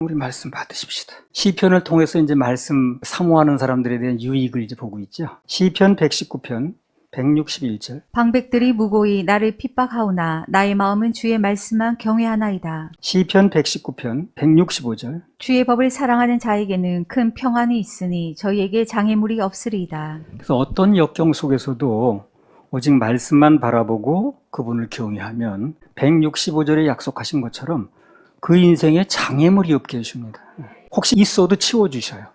우리 말씀 받으십시다. 시편을 통해서 이제 말씀 사모하는 사람들에 대한 유익을 이제 보고 있죠. 시편 119편 161절. 방백들이 무고히 나를 핍박하오나 나의 마음은 주의 말씀만 경외하나이다. 시편 119편 165절. 주의 법을 사랑하는 자에게는 큰 평안이 있으니 저희에게 장애물이 없으리이다. 그래서 어떤 역경 속에서도 오직 말씀만 바라보고 그분을 경외하면 165절에 약속하신 것처럼 그 인생에 장애물이 없게 해줍니다. 혹시 있어도 치워주셔요.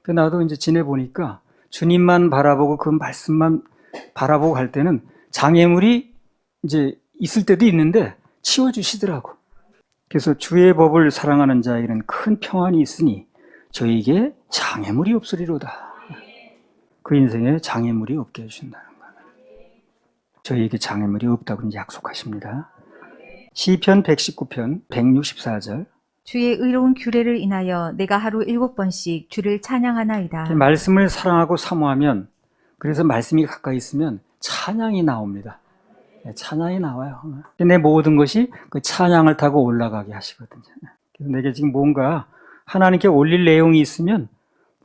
나도 이제 지내보니까 주님만 바라보고 그 말씀만 바라보고 갈 때는 장애물이 이제 있을 때도 있는데 치워주시더라고. 그래서 주의 법을 사랑하는 자에게는 큰 평안이 있으니 저에게 장애물이 없으리로다. 그 인생에 장애물이 없게 해주신다는 거예요. 저에게 장애물이 없다고 이제 약속하십니다. 시편 119편 164절. 주의 의로운 규례를 인하여 내가 하루 7번씩 주를 찬양하나이다. 말씀을 사랑하고 사모하면, 그래서 말씀이 가까이 있으면 찬양이 나옵니다. 찬양이 나와요. 내 모든 것이 그 찬양을 타고 올라가게 하시거든요. 그래서 내게 지금 뭔가 하나님께 올릴 내용이 있으면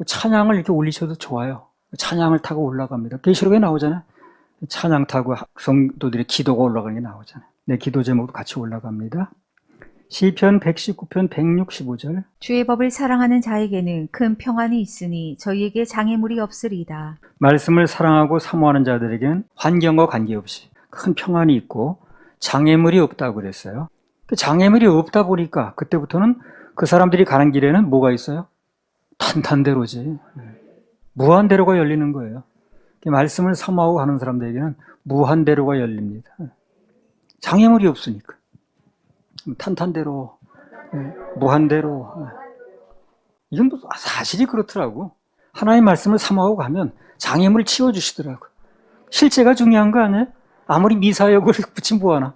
찬양을 이렇게 올리셔도 좋아요. 찬양을 타고 올라갑니다. 계시록에 나오잖아요. 찬양 타고 성도들의 기도가 올라가는 게 나오잖아요. 내 기도 제목도 같이 올라갑니다. 시편 119편 165절. 주의 법을 사랑하는 자에게는 큰 평안이 있으니 저희에게 장애물이 없으리이다. 말씀을 사랑하고 사모하는 자들에게는 환경과 관계없이 큰 평안이 있고 장애물이 없다고 그랬어요. 그 장애물이 없다 보니까 그때부터는 그 사람들이 가는 길에는 뭐가 있어요? 탄탄대로지. 무한대로가 열리는 거예요. 말씀을 사모하고 가는 사람들에게는 무한대로가 열립니다. 장애물이 없으니까. 탄탄대로, 무한대로. 이건 사실이 그렇더라고. 하나님의 말씀을 사모하고 가면 장애물을 치워주시더라고. 실제가 중요한 거 아니에요? 아무리 미사역을 붙인 뭐하나.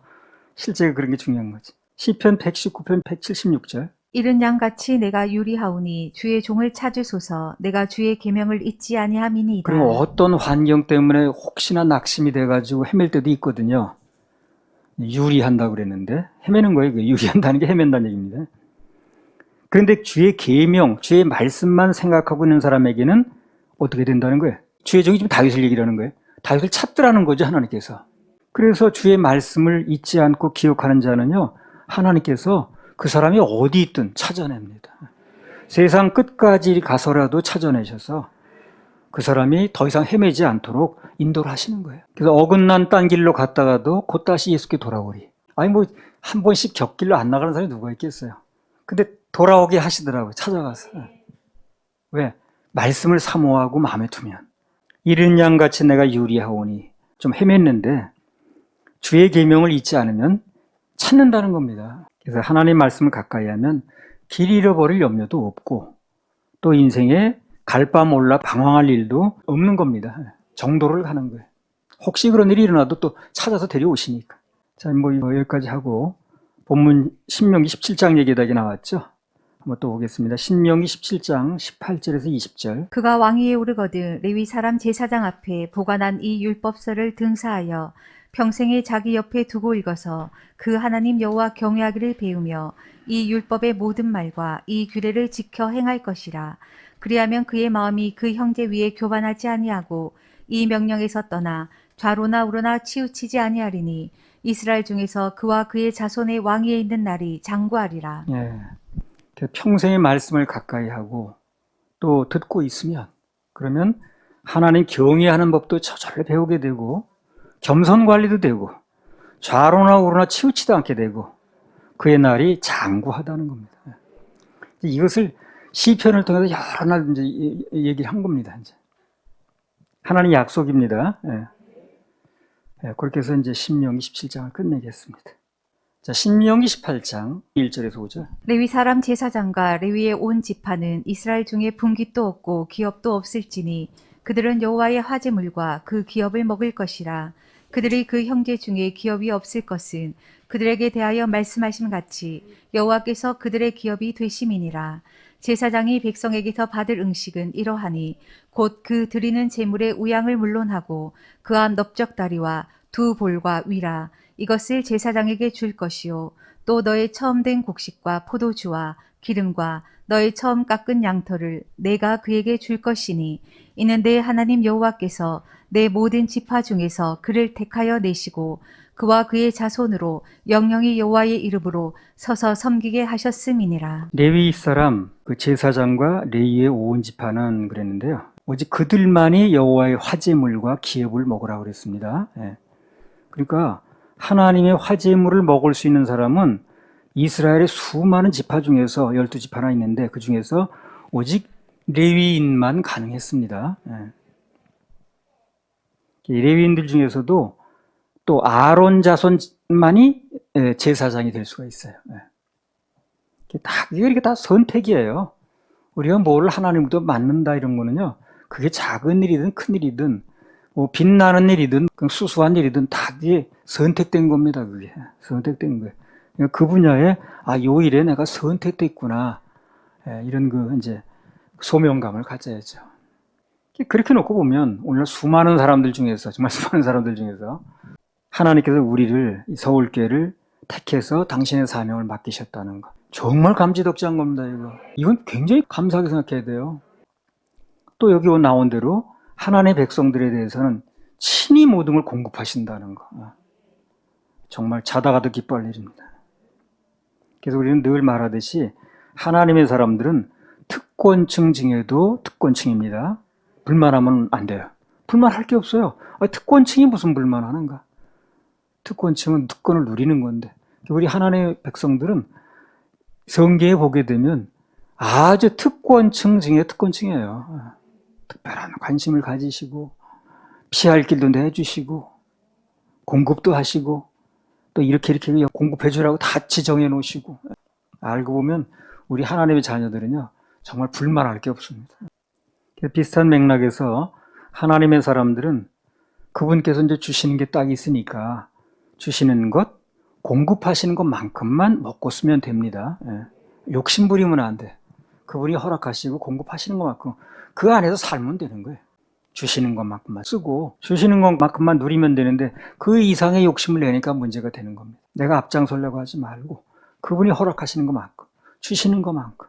실제가 그런 게 중요한 거지. 시편 119편 176절. 이른 양같이 내가 유리하오니 주의 종을 찾으소서. 내가 주의 계명을 잊지 아니함이니이다. 그리고 어떤 환경 때문에 혹시나 낙심이 돼가지고 헤맬 때도 있거든요. 유리한다고 그랬는데 헤매는 거예요. 유리한다는 게 헤맨다는 얘기입니다. 그런데 주의 계명, 주의 말씀만 생각하고 있는 사람에게는 어떻게 된다는 거예요? 주의 종이 지금 다윗을 얘기하는 거예요. 다윗을 찾더라는 거죠, 하나님께서. 그래서 주의 말씀을 잊지 않고 기억하는 자는요, 하나님께서 그 사람이 어디 있든 찾아냅니다. 세상 끝까지 가서라도 찾아내셔서 그 사람이 더 이상 헤매지 않도록 인도를 하시는 거예요. 그래서 어긋난 딴 길로 갔다가도 곧 다시 예수께 돌아오리. 아니 뭐 한 번씩 곁길로 안 나가는 사람이 누가 있겠어요. 근데 돌아오게 하시더라고요. 찾아가서. 왜? 말씀을 사모하고 마음에 두면. 이른 양같이 내가 유리하오니, 좀 헤맸는데 주의 계명을 잊지 않으면 찾는다는 겁니다. 그래서 하나님의 말씀을 가까이 하면 길 잃어버릴 염려도 없고 또 인생에 갈 바 몰라 방황할 일도 없는 겁니다. 정도를 가는 거예요. 혹시 그런 일이 일어나도 또 찾아서 데려오시니까. 자, 뭐 여기까지 하고 본문 신명기 17장 얘기가 나왔죠. 한번 또 보겠습니다. 신명기 17장 18절에서 20절. 그가 왕위에 오르거든 레위 사람 제사장 앞에 보관한 이 율법서를 등사하여 평생에 자기 옆에 두고 읽어서 그 하나님 여호와 경외하기를 배우며 이 율법의 모든 말과 이 규례를 지켜 행할 것이라. 그리하면 그의 마음이 그 형제 위에 교만하지 아니하고 이 명령에서 떠나 좌로나 우로나 치우치지 아니하리니 이스라엘 중에서 그와 그의 자손의 왕위에 있는 날이 장구하리라. 예. 평생의 말씀을 가까이 하고 또 듣고 있으면 그러면 하나님 경외하는 법도 저절로 배우게 되고 겸손 관리도 되고 좌로나 우로나 치우치도 않게 되고 그의 날이 장구하다는 겁니다. 이것을 시편을 통해서 여러 날 이제 얘기를 한 겁니다. 이제 하나님 약속입니다. 예. 그렇게 해서 이제 신명기 17장을 끝내겠습니다. 자, 신명기 18장 1절에서 5절. 레위 사람 제사장과 레위의 온 지파는 이스라엘 중에 분깃도 없고 기업도 없을지니 그들은 여호와의 화제물과 그 기업을 먹을 것이라. 그들이 그 형제 중에 기업이 없을 것은 그들에게 대하여 말씀하심 같이 여호와께서 그들의 기업이 되심이니라. 제사장이 백성에게서 받을 음식은 이러하니 곧 그 드리는 제물의 우양을 물론하고 그한 넓적다리와 두 볼과 위라 이것을 제사장에게 줄 것이요 또 너의 처음 된 곡식과 포도주와 기름과 너의 처음 깎은 양털을 내가 그에게 줄 것이니 이는 내 하나님 여호와께서 내 모든 지파 중에서 그를 택하여 내시고 그와 그의 자손으로 영영이 여호와의 이름으로 서서 섬기게 하셨음이니라. 레위 사람 그 제사장과 레위의 온 지파는 그랬는데요. 오직 그들만이 여호와의 화제물과 기업을 먹으라고 그랬습니다. 예. 그러니까 하나님의 화제물을 먹을 수 있는 사람은 이스라엘의 수많은 지파 중에서 12지파나 있는데 그 중에서 오직 레위인만 가능했습니다. 예. 레위인들 중에서도 또 아론 자손만이 제사장이 될 수가 있어요. 이게 다 선택이에요. 우리가 뭘 하나님부터 맡는다 이런 거는요, 그게 작은 일이든 큰 일이든 뭐 빛나는 일이든 수수한 일이든 다 이게 선택된 겁니다. 그게 선택된 거예요. 그러니까 그 분야에 요 일에 내가 선택됐구나, 이런 그 이제 소명감을 가져야죠. 그렇게 놓고 보면 오늘 수많은 사람들 중에서, 정말 수많은 사람들 중에서 하나님께서 우리를, 서울교회를 택해서 당신의 사명을 맡기셨다는 거, 정말 감지덕지한 겁니다. 이건 굉장히 감사하게 생각해야 돼요. 또 여기 나온 대로 하나님의 백성들에 대해서는 친히 모든 걸 공급하신다는 거, 정말 자다가도 기뻐할 일입니다. 그래서 우리는 늘 말하듯이 하나님의 사람들은 특권층 중에도 특권층입니다. 불만하면 안 돼요. 불만할 게 없어요. 특권층이 무슨 불만하는가? 특권층은 특권을 누리는 건데, 우리 하나님의 백성들은 성경에 보게 되면 아주 특권층 중에 특권층이에요. 특별한 관심을 가지시고 피할 길도 내주시고 공급도 하시고 또 이렇게 공급해 주라고 다 지정해 놓으시고, 알고 보면 우리 하나님의 자녀들은요 정말 불만할 게 없습니다. 비슷한 맥락에서 하나님의 사람들은 그분께서 이제 주시는 게 딱 있으니까 주시는 것, 공급하시는 것만큼만 먹고 쓰면 됩니다. 욕심 부리면 안 돼. 그분이 허락하시고 공급하시는 것만큼 그 안에서 살면 되는 거예요. 주시는 것만큼만 쓰고 주시는 것만큼만 누리면 되는데 그 이상의 욕심을 내니까 문제가 되는 겁니다. 내가 앞장서려고 하지 말고 그분이 허락하시는 것만큼, 주시는 것만큼.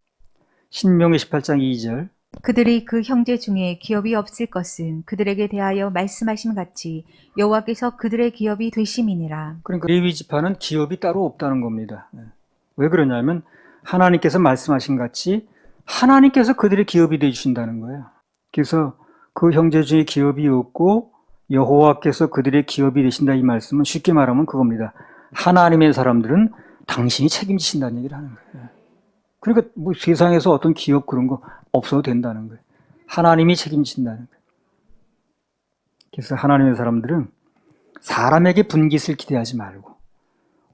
신명기 18장 2절, 그들이 그 형제 중에 기업이 없을 것은 그들에게 대하여 말씀하심 같이 여호와께서 그들의 기업이 되심이니라. 그러니까 레위 지파는 기업이 따로 없다는 겁니다. 왜 그러냐면 하나님께서 말씀하신 같이 하나님께서 그들의 기업이 되어 주신다는 거예요. 그래서 그 형제 중에 기업이 없고 여호와께서 그들의 기업이 되신다, 이 말씀은 쉽게 말하면 그겁니다. 하나님의 사람들은 당신이 책임지신다는 얘기를 하는 거예요. 그러니까 뭐 세상에서 어떤 기업 그런 거 없어도 된다는 거예요. 하나님이 책임진다는 거예요. 그래서 하나님의 사람들은 사람에게 분깃을 기대하지 말고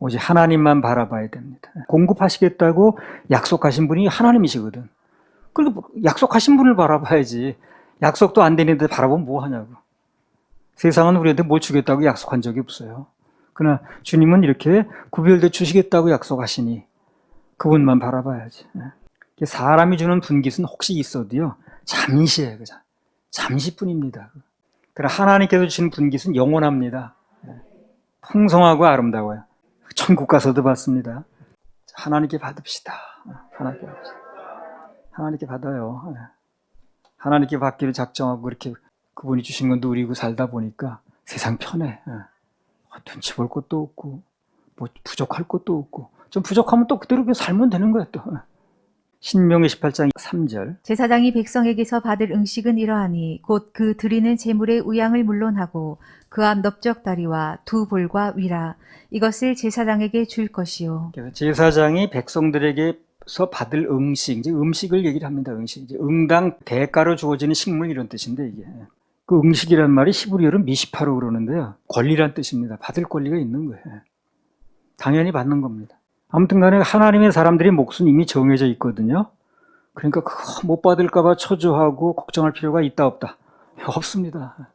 오직 하나님만 바라봐야 됩니다. 공급하시겠다고 약속하신 분이 하나님이시거든. 그러니까 약속하신 분을 바라봐야지. 약속도 안 되는데 바라보면 뭐 하냐고. 세상은 우리한테 뭐 주겠다고 약속한 적이 없어요. 그러나 주님은 이렇게 구별돼 주시겠다고 약속하시니 그분만 바라봐야지. 사람이 주는 분깃은 혹시 있어도요 잠시예요. 잠시뿐입니다. 그러나 하나님께서 주시는 분깃은 영원합니다. 풍성하고 아름다워요. 천국 가서도 받습니다. 하나님께 받읍시다. 하나님께 받아요. 하나님께 받기를 작정하고 그렇게 그분이 주신 건 누리고 살다 보니까 세상 편해. 눈치 볼 것도 없고 뭐 부족할 것도 없고, 좀 부족하면 또 그대로 살면 되는 거야 또. 신명기 18장 3절, 제사장이 백성에게서 받을 응식은 이러하니 곧 그 드리는 제물의 우양을 물론하고 그 앞 넓적다리와 두 볼과 위라 이것을 제사장에게 줄 것이요. 그래서 제사장이 백성들에게서 받을 음식, 이제 음식을 얘기를 합니다. 음식, 이제 응당 대가로 주어지는 식물, 이런 뜻인데, 이게 그 음식이란 말이 히브리어로 미시파로 그러는데요, 권리란 뜻입니다. 받을 권리가 있는 거예요. 당연히 받는 겁니다. 아무튼 간에 하나님의 사람들의 몫은 이미 정해져 있거든요. 그러니까 그거 못 받을까봐 초조하고 걱정할 필요가 있다 없다? 없습니다.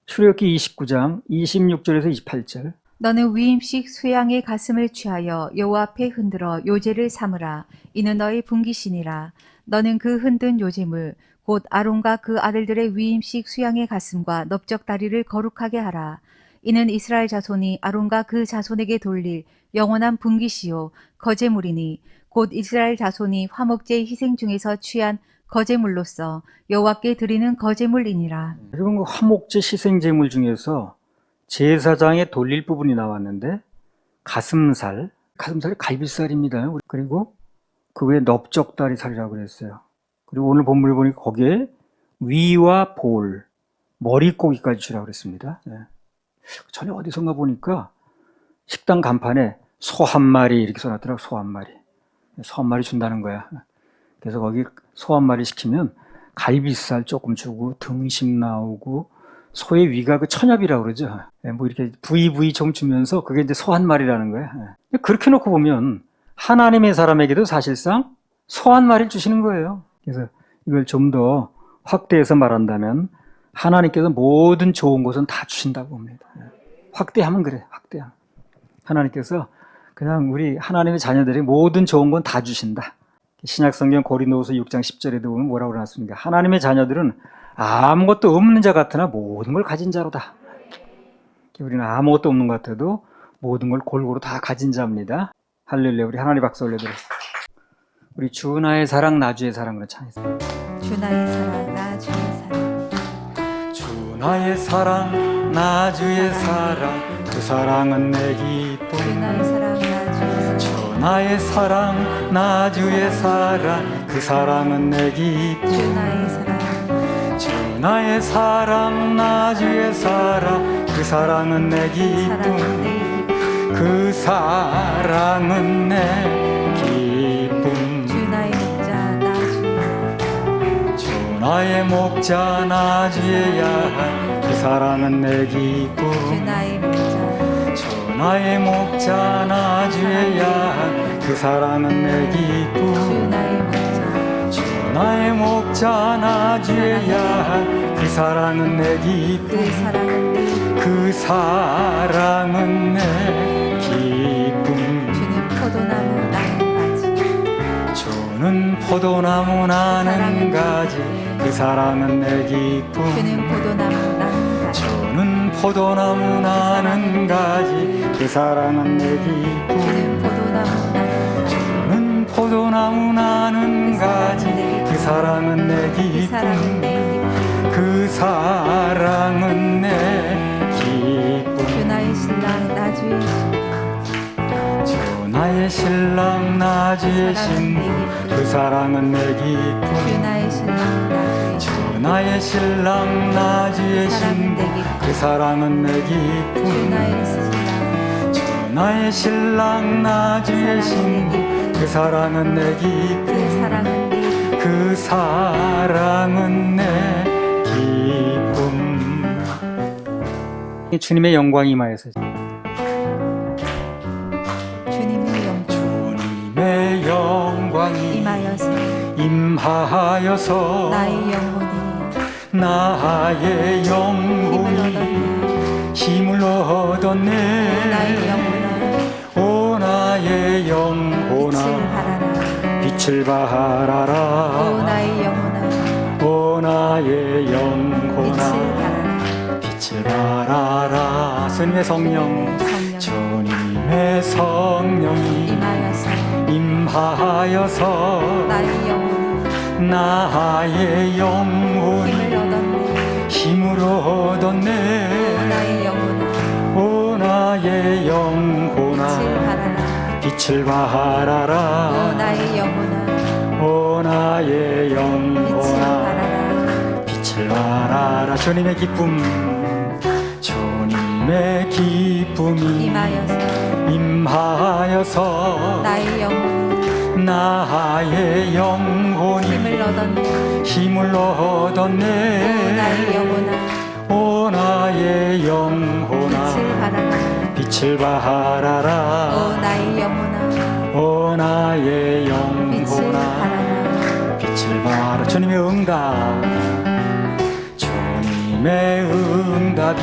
출애굽기 29장 26절에서 28절, 너는 위임식 수양의 가슴을 취하여 여호와 앞에 흔들어 요제를 삼으라. 이는 너의 분깃이니라. 너는 그 흔든 요제물 곧 아론과 그 아들들의 위임식 수양의 가슴과 넓적다리를 거룩하게 하라. 이는 이스라엘 자손이 아론과 그 자손에게 돌릴 영원한 분깃이요 거제물이니 곧 이스라엘 자손이 화목제의 희생 중에서 취한 거제물로서 여호와께 드리는 거제물이니라. 그리고 화목제 희생제물 중에서 제사장에 돌릴 부분이 나왔는데 가슴살이 갈비살입니다. 그리고 그 외에 넓적다리살이라고 그랬어요. 그리고 오늘 본문을 보니까 거기에 위와 볼, 머리고기까지 주라고 그랬습니다. 전에 어디선가 보니까 식당 간판에 소 한 마리 이렇게 써놨더라고요. 소 한 마리. 소 한 마리 준다는 거야. 그래서 거기 소 한 마리 시키면 갈비살 조금 주고 등심 나오고 소의 위가 그 천엽이라고 그러죠. 뭐 이렇게 부위 좀 주면서 그게 이제 소 한 마리라는 거야. 그렇게 놓고 보면 하나님의 사람에게도 사실상 소 한 마리를 주시는 거예요. 그래서 이걸 좀 더 확대해서 말한다면 하나님께서 모든 좋은 것은 다 주신다고 봅니다. 확대하면 그래. 확대하면. 하나님께서 그냥 우리 하나님의 자녀들이 모든 좋은 건 다 주신다. 신약성경 고린도후서 6장 10절에도 보면 뭐라고 나왔습니까? 하나님의 자녀들은 아무것도 없는 자 같으나 모든 걸 가진 자로다. 우리는 아무것도 없는 것 같아도 모든 걸 골고루 다 가진 자입니다. 할렐루야. 우리 하나님 박수 올려드려요. 우리 주 나의 사랑 나 주의 사랑으로 찬양했습니다. 주 나의 사랑 나 주의 사랑. 주 나의 사랑 나 주의 사랑 그 사랑은 내 기쁨. 주 나의 사랑 나 주의 사랑. 주 나의 사랑 나 주의 사랑 그 사랑은 내 기쁨. 주 나의 사랑. 주 나의 사랑 나 주의 사랑 그 사랑은 내 기쁨. 그 사랑은 내 기쁨. 주 나의 목자 나 주의. 주 나의 목자 나 주의 야한 그 사랑은 내 기쁨. 주 나의 목자. 주 나의 목자 나 주의 야한 그 사랑은 내 기쁨. 주 나의 목자. 주 나의 목자 나 주의 야한 그 사랑은 내 기쁨. 그 사랑은 내 기쁨. 그 사랑은 내 기쁨. 주는 포도나무 나는 가지. 주는 포도나무 나는 가지 그 사랑은 내 기쁨. 주는 포도나무 나는 가지. 주는 포도나무 나는 가지 그 사랑은 내 기쁨. 주는 포도나무 나는 가지. 주는 포도나무 나는 가지 그 사랑은 내 그 사랑은 기쁨. 내 기쁨. 그 사랑은 내 기쁨. 주 나의 신랑 나 주의 주 나의 신랑 나 주의 신그 사랑은 내 기쁨. 주 나의 신랑 나 주의 주 나의 신랑 나 주의 신그 사랑은 내 기쁨. 주 나의 신랑. 주 나의 신랑 나 주의 신그 사랑은 내 기쁨. 그 사랑은 내 기쁨. 그 사랑은 내 기쁨. 주님의 영광이 임하여서 주님의 영광 주님의 영광이 임하여서 임하여서 나의 영혼이 힘을 얻었네. 나의 영혼아 오 나의 영혼아 빛을 발하라. 빛을 오 발하라. 나의 영혼아 오 나의 빛을 영혼아 발하라. 빛을 발하라. 주님의 성령 성령 주님의 성령이 임하여서 임하여서 나의 영혼이 나의 영혼이 힘을 얻었네. 힘을 얻었네. 오 나의 영혼아 오 나의 영혼아 빛을 발하라. 빛을 오 발하라. 나의 영혼아 오 나의 빛을 영혼아 발하라. 빛을 발하라. 주님의 기쁨 주님의 기쁨이 임하여서 나의 영혼이 나의 영혼이 힘을 얻었네. 힘을 얻었네. 오 나의 영혼아 오 나의 영혼아 빛을 발하라. 빛을 발하라. 오 나의 영혼아 오 나의 빛을 영혼아 발하라. 빛을 발하라. 주님의 응답 주님의 응답이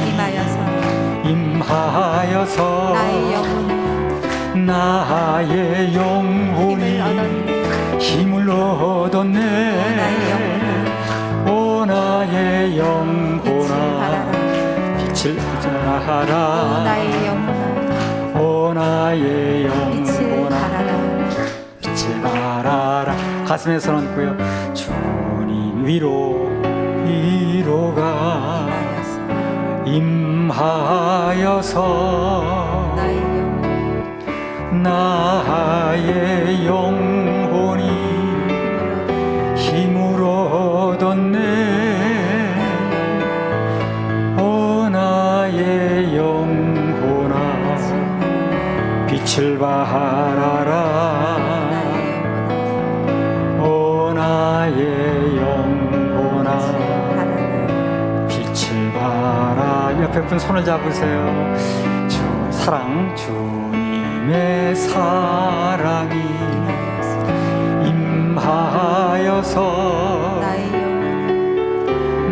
임하여서 나의 영혼이 나의 영혼이 힘을 얻었네. 힘을 얻었네. 오 나의 영혼아 오 나의 빛을 영혼아 발하라. 빛을 발하라. 발하라. 나의 영혼아 오 나의 빛을 영혼아 발하라. 빛을 발하라. 가슴에 손 얹고요. 주님 위로가 임하여서 나의 영혼 나의 영혼이 힘을 얻었네. 오 나의 영혼아 빛을 발하라. 오 나의 영혼아 빛을 발하. 옆에 분 손을 잡으세요. 주님의 사랑이 임하여서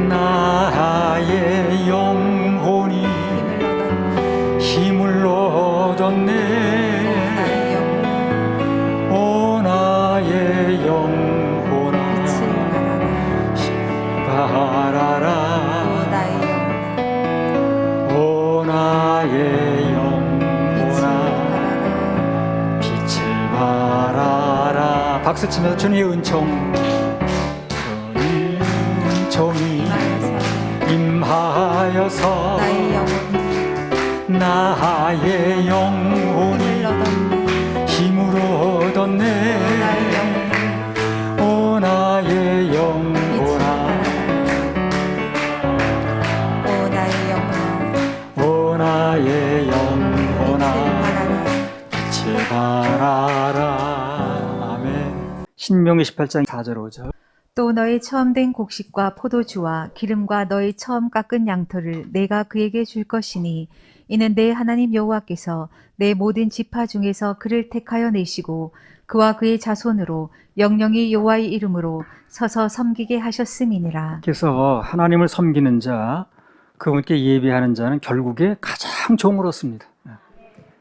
나의 영혼이 힘을 얻었네. 오 나의 영혼아 발하라. 오 나의 영혼아 빛을 발하라. 박수 치면서 주님의 은총이 임하여서 나의 영혼이 힘을 얻었네. 오 나의 영혼아 오 나의 영혼아 빛을 발하라. 아멘. 신명기 18장 4절 5절. 또 너의 처음 된 곡식과 포도주와 기름과 너의 처음 깎은 양털을 내가 그에게 줄 것이니 이는 내 하나님 여호와께서 내 모든 지파 중에서 그를 택하여 내시고 그와 그의 자손으로 영영이 여호와의 이름으로 서서 섬기게 하셨음이니라. 그래서 하나님을 섬기는 자, 그분께 예배하는 자는 결국에 가장 종을 얻습니다.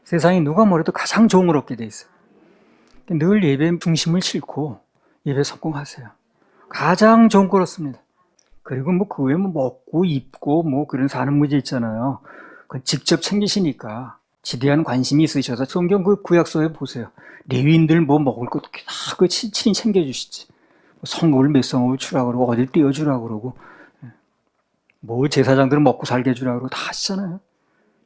세상에 누가 뭐래도 가장 종을 얻게 돼 있어요. 늘 예배 중심을 싣고 예배 성공하세요. 가장 좋은 걸 얻습니다. 그리고 뭐 그 외에 뭐 먹고 입고 뭐 그런 사는 문제 있잖아요. 그건 직접 챙기시니까 지대한 관심이 있으셔서 성경 그 구약서에 보세요. 레위인들 뭐 먹을 것도 다 그 친히 챙겨주시지. 성읍을 몇 성읍을 주라고 그러고 어딜 띄워주라고 그러고 뭐 제사장들은 먹고 살게 해주라고 그러고 다 하시잖아요.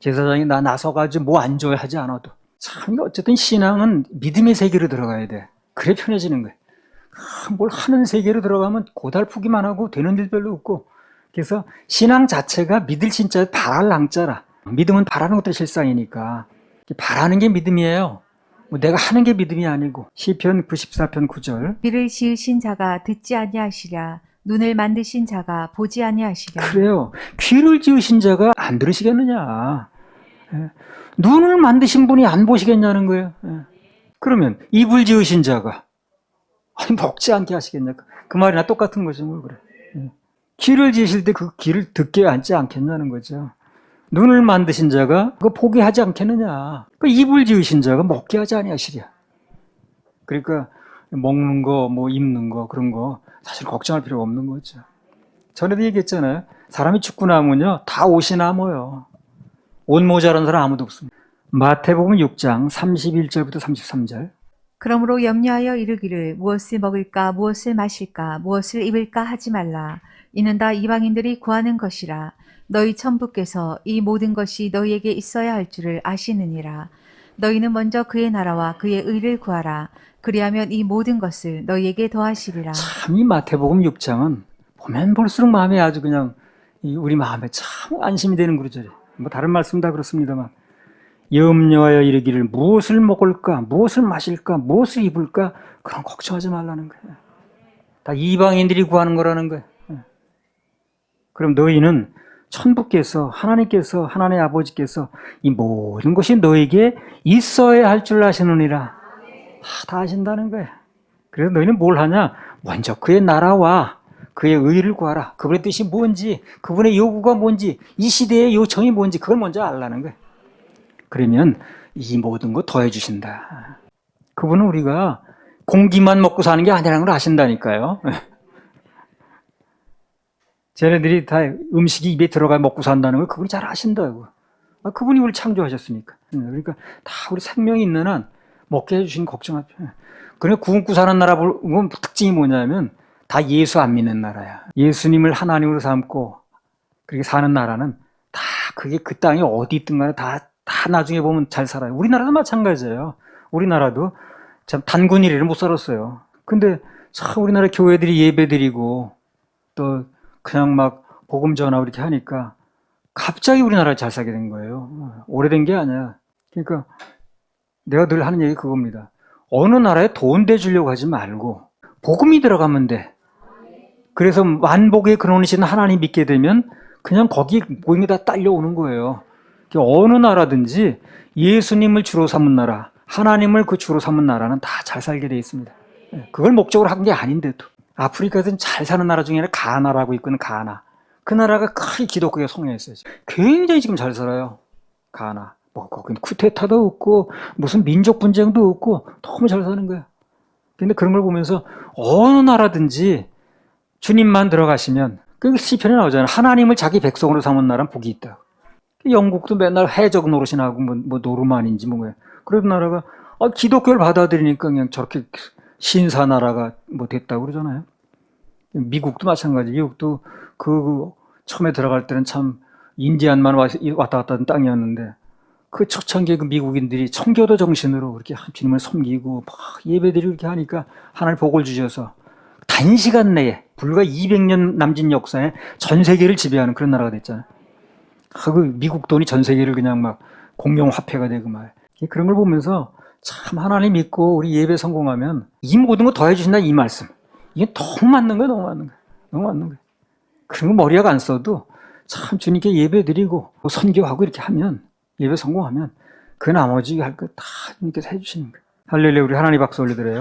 제사장이 나서가지고 뭐 안 줘야 하지 않아도. 참 어쨌든 신앙은 믿음의 세계로 들어가야 돼. 그래 편해지는 거예요. 뭘 하는 세계로 들어가면 고달프기만 하고 되는 일 별로 없고. 그래서 신앙 자체가 믿을 신자 바랄 랑자라. 믿음은 바라는 것도 실상이니까 바라는 게 믿음이에요. 뭐 내가 하는 게 믿음이 아니고. 시편 94편 9절. 귀를 지으신 자가 듣지 아니하시랴 눈을 만드신 자가 보지 아니하시랴. 그래요. 귀를 지으신 자가 안 들으시겠느냐. 눈을 만드신 분이 안 보시겠냐는 거예요. 그러면 입을 지으신 자가 아니 먹지 않게 하시겠냐. 그 말이나 똑같은 거지 뭘 그래. 귀를 지으실 때 그 귀를 듣게 앉지 않겠냐는 거죠. 눈을 만드신 자가 그거 보게 하지 않겠느냐. 그 입을 지으신 자가 먹게 하지 아니하시랴. 그러니까 먹는 거, 뭐 입는 거 그런 거 사실 걱정할 필요가 없는 거죠. 전에도 얘기했잖아요. 사람이 죽고 나면요 다 옷이 남아요. 옷 모자란 사람 아무도 없습니다. 마태복음 6장 31절부터 33절. 그러므로 염려하여 이르기를 무엇을 먹을까 무엇을 마실까 무엇을 입을까 하지 말라. 이는 다 이방인들이 구하는 것이라. 너희 천부께서 이 모든 것이 너희에게 있어야 할 줄을 아시느니라. 너희는 먼저 그의 나라와 그의 의를 구하라. 그리하면 이 모든 것을 너희에게 더하시리라. 참 이 마태복음 6장은 보면 볼수록 마음에 아주 그냥 우리 마음에 참 안심이 되는 구절이에요. 뭐 다른 말씀 다 그렇습니다만 염려하여 이르기를 무엇을 먹을까 무엇을 마실까 무엇을 입을까 그런 걱정하지 말라는 거예요. 다 이방인들이 구하는 거라는 거예요. 그럼 너희는 천부께서 하나님께서 하나님 아버지께서 이 모든 것이 너에게 있어야 할 줄 아시느니라. 다 아신다는 거예요. 그래서 너희는 뭘 하냐? 먼저 그의 나라와 그의 의를 구하라. 그분의 뜻이 뭔지, 그분의 요구가 뭔지, 이 시대의 요청이 뭔지 그걸 먼저 알라는 거예요. 그러면 이 모든 거 더해 주신다. 그분은 우리가 공기만 먹고 사는 게 아니라는 걸 아신다니까요. 쟤네들이 다 음식이 입에 들어가 먹고 산다는 걸 그분이 잘 아신다고. 그분이 우리 창조하셨으니까. 그러니까 다 우리 생명이 있는 한 먹게 해주신 걱정하죠. 그러니까 구원구 사는 나라 보면 특징이 뭐냐면 다 예수 안 믿는 나라야. 예수님을 하나님으로 삼고 그렇게 사는 나라는 다 그게 그 땅이 어디 있든 간에 다 나중에 보면 잘 살아요. 우리나라도 마찬가지예요. 우리나라도 참 단군 일을 못 살았어요. 근데 참 우리나라 교회들이 예배드리고 또 그냥 막 복음 전하고 이렇게 하니까 갑자기 우리나라를 잘 살게 된 거예요. 오래된 게 아니야. 그러니까 내가 늘 하는 얘기 그겁니다. 어느 나라에 돈 대주려고 하지 말고 복음이 들어가면 돼. 그래서 만복의 근원이신 하나님 믿게 되면 그냥 거기 모든 게 다 딸려오는 거예요. 어느 나라든지 예수님을 주로 삼은 나라, 하나님을 그 주로 삼은 나라는 다 잘 살게 돼 있습니다. 그걸 목적으로 한 게 아닌데도. 아프리카에서는 잘 사는 나라 중에 하나 가나라고 있거든. 가나. 그 나라가 크게 기독교에 성행했어요. 굉장히 지금 잘 살아요. 가나. 뭐 거기는 쿠데타도 없고 무슨 민족 분쟁도 없고 너무 잘 사는 거야. 근데 그런 걸 보면서 어느 나라든지 주님만 들어가시면 그 시편에 나오잖아요. 하나님을 자기 백성으로 삼은 나라는 복이 있다. 영국도 맨날 해적 노릇이나 하고 뭐 노르만인지 뭐예요. 그런 나라가 기독교를 받아들이니까 그냥 저렇게 신사 나라가 뭐 됐다고 그러잖아요. 미국도 마찬가지. 미국도 그 처음에 들어갈 때는 참 인디안만 왔다 갔다 하는 땅이었는데 그 초창기에 그 미국인들이 청교도 정신으로 그렇게 주님을 섬기고 막 예배드리고 이렇게 하니까 하나님 복을 주셔서 단시간 내에 불과 200년 남짓 역사에 전 세계를 지배하는 그런 나라가 됐잖아요. 그 미국 돈이 전 세계를 그냥 막 공용 화폐가 되고 말. 그런 걸 보면서 참 하나님 믿고 우리 예배 성공하면 이 모든 거 더해 주신다 이 말씀. 이게 너무 맞는 거예요. 너무 맞는 거예요. 너무 맞는 거예요. 그런 거 머리약 안 써도 참 주님께 예배 드리고 선교하고 이렇게 하면 예배 성공하면 그 나머지 할 거 다 주님께서 해주시는 거예요. 할렐루야. 우리 하나님 박수 올려드려요.